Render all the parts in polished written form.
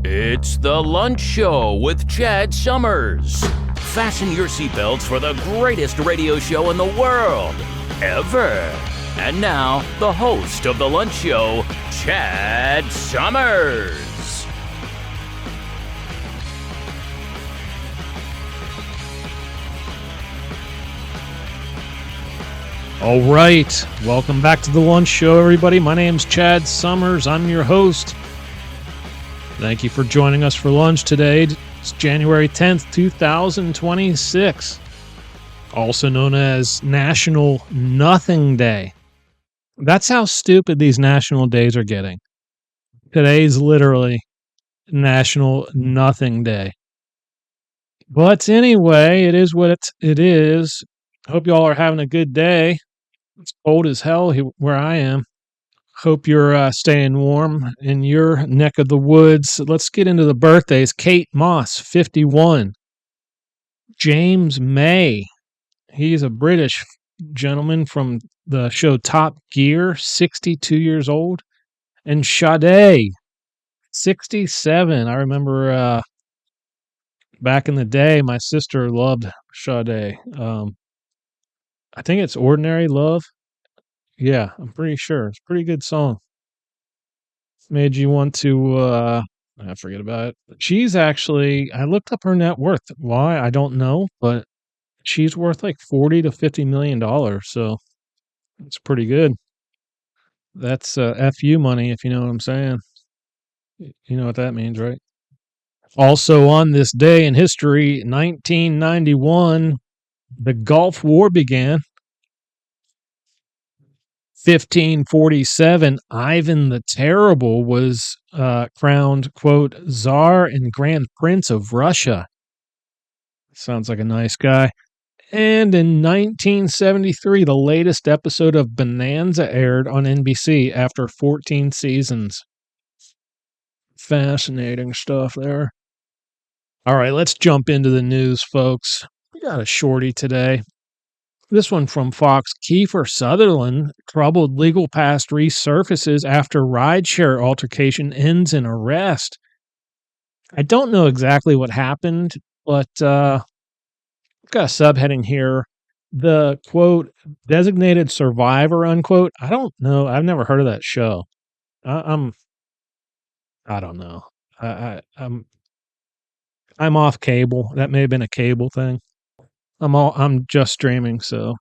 It's the Lunch Show with Chad Summers. Fasten your seatbelts for the greatest radio show in the world, ever. And now, the host of the Lunch Show, Chad Summers. All right, welcome back to the Lunch Show, everybody. My name's Chad Summers. I'm your host. Thank you for joining us for lunch today. It's January 10th, 2026, also known as National Nothing Day. That's how stupid these national days are getting. Today's literally National Nothing Day. But anyway, it is what it is. Hope y'all are having a good day. It's cold as hell where I am. Hope you're staying warm in your neck of the woods. Let's get into the birthdays. Kate Moss, 51. James May, he's a British gentleman from the show Top Gear, 62 years old. And Sade, 67. I remember back in the day, my sister loved Sade. I think it's Ordinary Love. Yeah, I'm pretty sure. It's a pretty good song. Made you want to, I forget about it. She's actually, I looked up her net worth. Why? I don't know, but she's worth like $40 to $50 million. So it's pretty good. That's FU money, if you know what I'm saying. You know what that means, right? Also on this day in history, 1991, the Gulf War began. 1547, Ivan the Terrible was crowned, quote, Tsar and Grand Prince of Russia. Sounds like a nice guy. And in 1973, the latest episode of Bonanza aired on NBC after 14 seasons. Fascinating stuff there. All right, let's jump into the news, folks. We got a shorty today. This one from Fox. Kiefer Sutherland, troubled legal past resurfaces after rideshare altercation ends in arrest. I don't know exactly what happened, but I've got a subheading here. The, quote, designated survivor, unquote. I don't know. I've never heard of that show. I don't know. I'm off cable. That may have been a cable thing. I'm just streaming, so.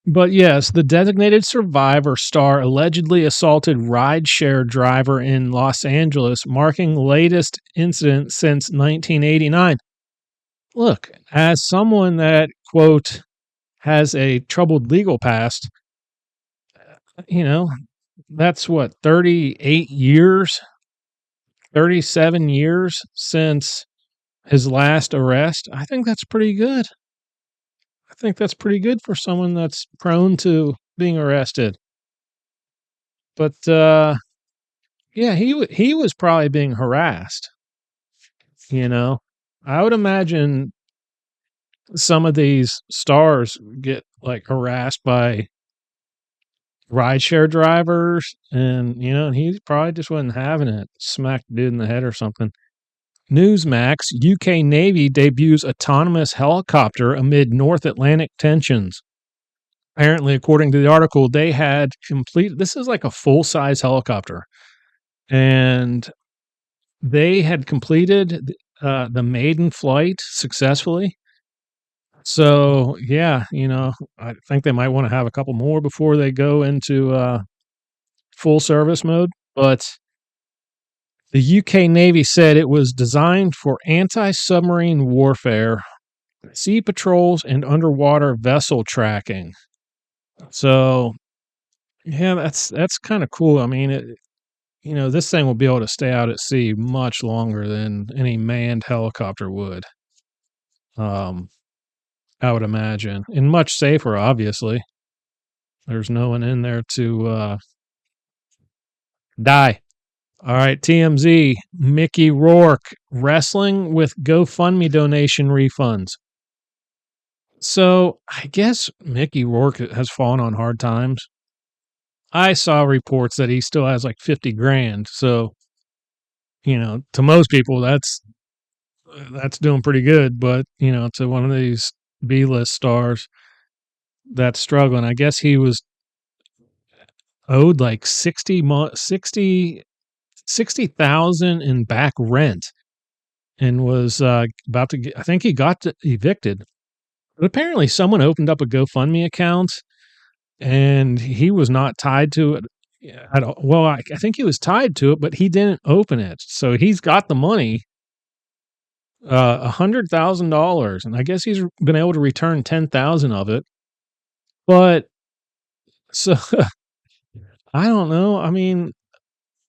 But yes, the designated survivor star allegedly assaulted rideshare driver in Los Angeles, marking latest incident since 1989. Look, as someone that, quote, has a troubled legal past, that's what, 38 years, 37 years since his last arrest. I think that's pretty good. I think that's pretty good for someone that's prone to being arrested. But yeah, he was probably being harassed. I would imagine some of these stars get like harassed by rideshare drivers, and he probably just wasn't having it. Smacked the dude in the head or something. Newsmax, UK Navy debuts autonomous helicopter amid North Atlantic tensions. Apparently, according to the article, they had this is like a full-size helicopter, and they had completed the maiden flight successfully. So, yeah, I think they might want to have a couple more before they go into full service mode, but the UK Navy said it was designed for anti-submarine warfare, sea patrols, and underwater vessel tracking. So, yeah, that's kind of cool. I mean, this thing will be able to stay out at sea much longer than any manned helicopter would. I would imagine, and much safer. Obviously, there's no one in there to die. All right, TMZ, Mickey Rourke wrestling with GoFundMe donation refunds. So I guess Mickey Rourke has fallen on hard times. I saw reports that he still has like 50 grand. So to most people, that's doing pretty good. But, to one of these B-list stars that's struggling, I guess he was owed like 60,000 in back rent and was about to get, I think he got evicted. But apparently someone opened up a GoFundMe account and he was not tied to it at all. Well, I think he was tied to it, but he didn't open it. So he's got the money, $100,000, and I guess he's been able to return 10,000 of it. But so I don't know. I mean,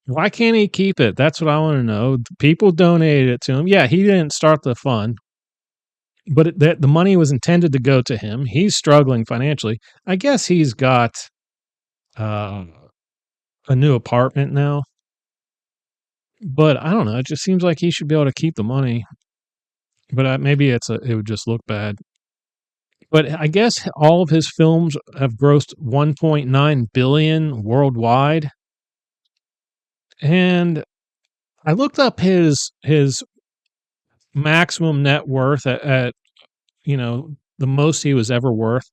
why can't he keep it? That's what I want to know. People donated it to him. Yeah, he didn't start the fund, but the money was intended to go to him. He's struggling financially. I guess he's got uh, a new apartment now, but I don't know. It just seems like he should be able to keep the money. But maybe it would just look bad. But I guess all of his films have grossed 1.9 billion worldwide. And I looked up his maximum net worth at the most he was ever worth.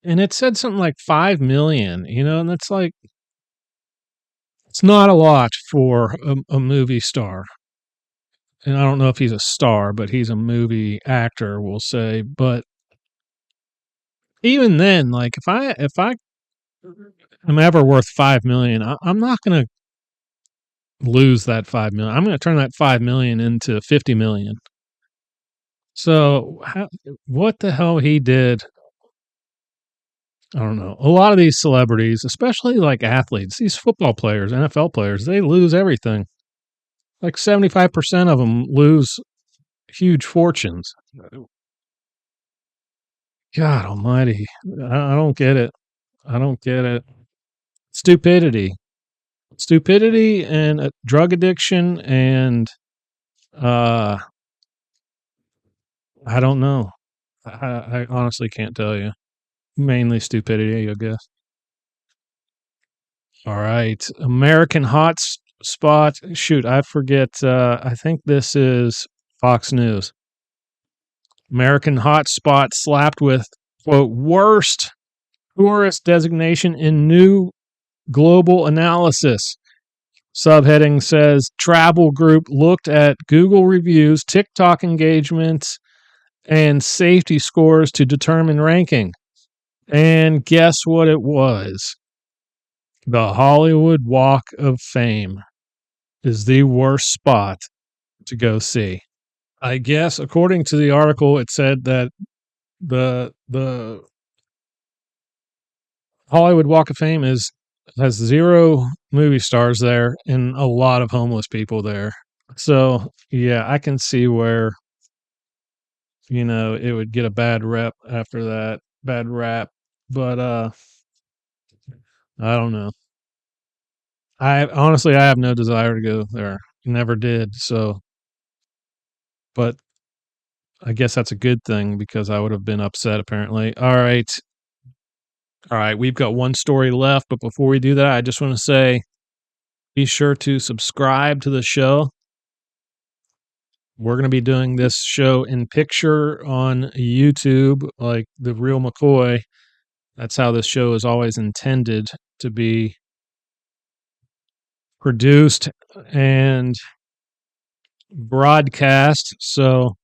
And it said something like 5 million, and it's like, it's not a lot for a movie star. And I don't know if he's a star, but he's a movie actor, we'll say. But even then, like if I am ever worth 5 million, I'm not going to lose that 5 million. I'm going to turn that 5 million into 50 million. So what the hell he did, I don't know. A lot of these celebrities, especially like athletes, these football players, NFL players, they lose everything. Like 75% of them lose huge fortunes. God almighty. I don't get it. I don't get it. Stupidity. Stupidity and drug addiction and uh I don't know. I honestly can't tell you. Mainly stupidity, I guess. All right. American Hotspot. Shoot, I forget. I think this is Fox News. American Hotspot slapped with, quote, worst tourist designation in new global analysis. Subheading says travel group looked at Google reviews, TikTok engagements, and safety scores to determine ranking. And guess what it was? The Hollywood Walk of Fame is the worst spot to go see. I guess according to the article, it said that the Hollywood Walk of Fame has 0 movie stars there and a lot of homeless people there. So yeah, I can see where it would get a bad rep after that, bad rap. But I don't know. I honestly, I have no desire to go there. Never did. So, but I guess that's a good thing because I would have been upset apparently. All right. All right. We've got one story left. But before we do that, I just want to say be sure to subscribe to the show. We're going to be doing this show in picture on YouTube, like the real McCoy. That's how this show is always intended to be produced and broadcast. So,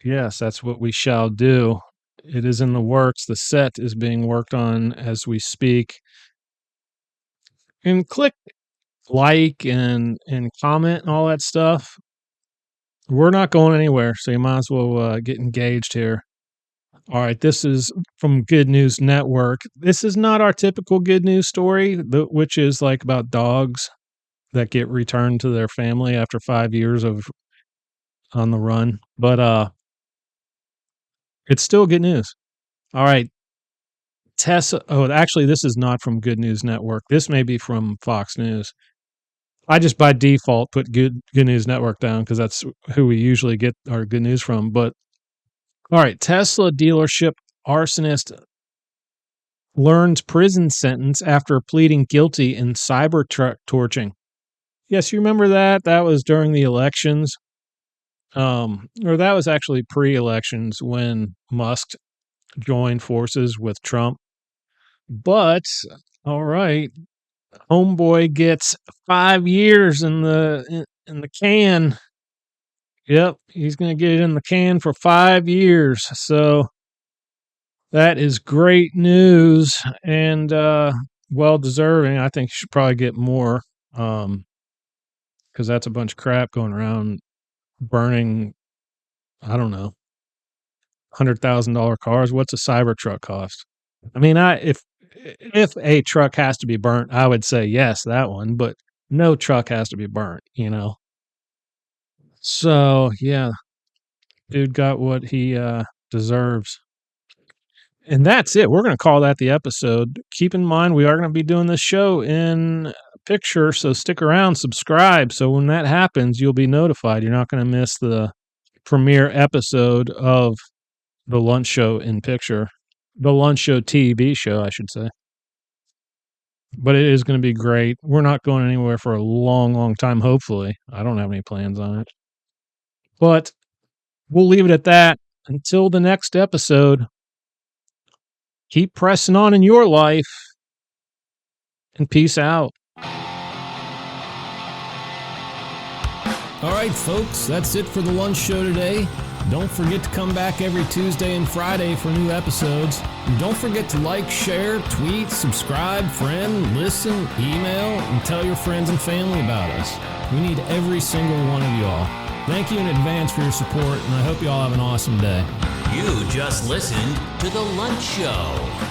yes, that's what we shall do. It is in the works. The set is being worked on as we speak. And click like and comment and all that stuff. We're not going anywhere, so you might as well get engaged here. All right, this is from Good News Network. This is not our typical good news story, which is like about dogs that get returned to their family after 5 years of on the run. But it's still good news. All right. Actually, this is not from Good News Network. This may be from Fox News. I just by default put Good News Network down because that's who we usually get our good news from. But all right, Tesla dealership arsonist learns prison sentence after pleading guilty in cyber torching. Yes, you remember that? That was during the elections. Or that was actually pre-elections when Musk joined forces with Trump. But all right, homeboy gets 5 years in the can. Yep, he's going to get it in the can for 5 years. So that is great news and well deserving. I think he should probably get more because that's a bunch of crap going around burning, I don't know, $100,000 cars. What's a Cybertruck cost? I mean, if a truck has to be burnt, I would say yes, that one, but no truck has to be burnt, you know. So, yeah, dude got what he deserves. And that's it. We're going to call that the episode. Keep in mind, we are going to be doing this show in picture, so stick around, subscribe. So when that happens, you'll be notified. You're not going to miss the premiere episode of the lunch show in picture, the lunch show TV show, I should say. But it is going to be great. We're not going anywhere for a long, long time, hopefully. I don't have any plans on it. But we'll leave it at that. Until the next episode, keep pressing on in your life and peace out. All right, folks, that's it for the lunch show today. Don't forget to come back every Tuesday and Friday for new episodes. And don't forget to like, share, tweet, subscribe, friend, listen, email, and tell your friends and family about us. We need every single one of y'all. Thank you in advance for your support, and I hope you all have an awesome day. You just listened to The Lunch Show.